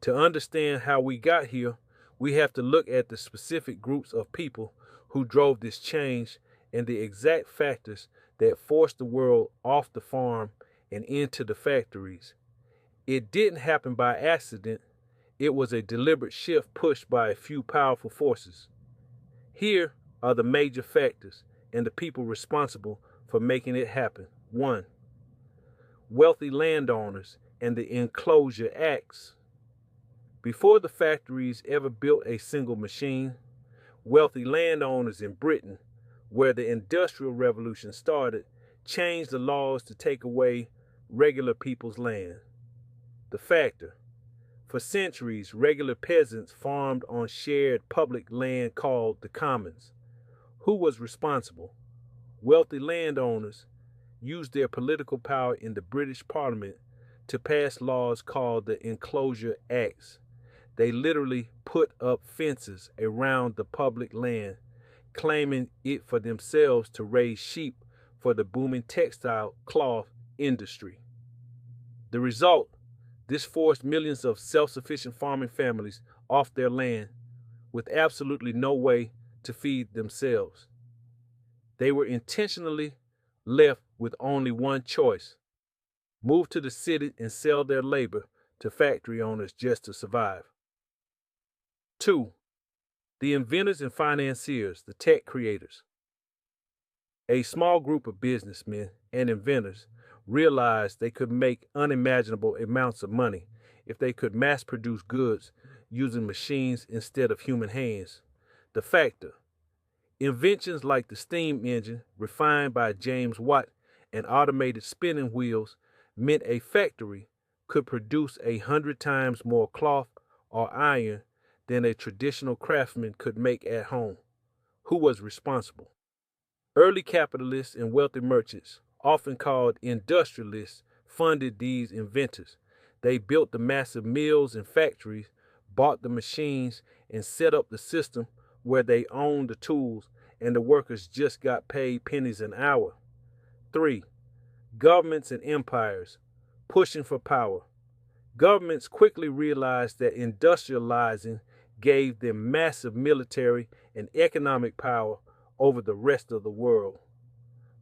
To understand how we got here, we have to look at the specific groups of people who drove this change and the exact factors that forced the world off the farm and into the factories. It didn't happen by accident, it was a deliberate shift pushed by a few powerful forces. Here are the major factors and the people responsible for making it happen. 1. Wealthy landowners and the Enclosure Acts. Before the factories ever built a single machine, wealthy landowners in Britain, where the Industrial Revolution started, changed the laws to take away regular people's land. The factor: for centuries, regular peasants farmed on shared public land called the commons. Who was responsible? Wealthy landowners used their political power in the British Parliament to pass laws called the Enclosure Acts. They literally put up fences around the public land, claiming it for themselves to raise sheep for the booming textile cloth industry. The result: this forced millions of self-sufficient farming families off their land with absolutely no way to feed themselves. They were intentionally left with only one choice: move to the city and sell their labor to factory owners just to survive. 2. The inventors and financiers, the tech creators. A small group of businessmen and inventors realized they could make unimaginable amounts of money if they could mass produce goods using machines instead of human hands. The factor: inventions like the steam engine, refined by James Watt, and automated spinning wheels meant a factory could produce 100 times more cloth or iron than a traditional craftsman could make at home. Who was responsible? Early capitalists and wealthy merchants, often called industrialists, funded these inventors. They built the massive mills and factories, bought the machines, and set up the system where they owned the tools and the workers just got paid pennies an hour. 3. Governments and empires, pushing for power. Governments quickly realized that industrializing gave them massive military and economic power over the rest of the world.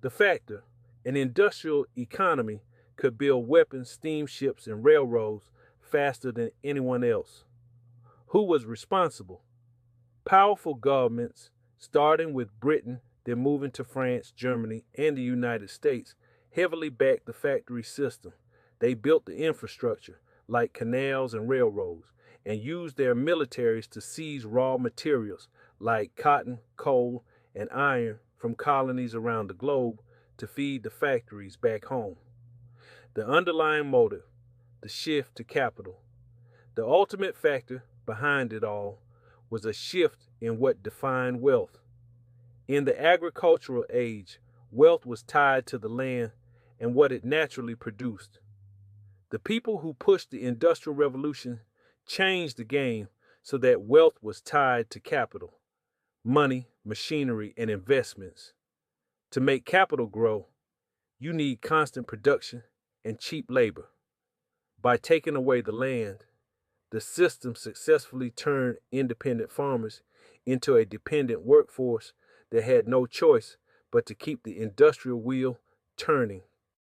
The factor: an industrial economy could build weapons, steamships, and railroads faster than anyone else. Who was responsible? Powerful governments, starting with Britain, then moving to France, Germany, and the United States, heavily backed the factory system. They built the infrastructure, like canals and railroads, and used their militaries to seize raw materials like cotton, coal, and iron from colonies around the globe to feed the factories back home. The underlying motive: the shift to capital. The ultimate factor behind it all was a shift in what defined wealth. In the agricultural age, wealth was tied to the land and what it naturally produced. The people who pushed the Industrial Revolution changed the game so that wealth was tied to capital, money, machinery, and investments. To make capital grow, you need constant production and cheap labor. By taking away the land, the system successfully turned independent farmers into a dependent workforce that had no choice but to keep the industrial wheel turning.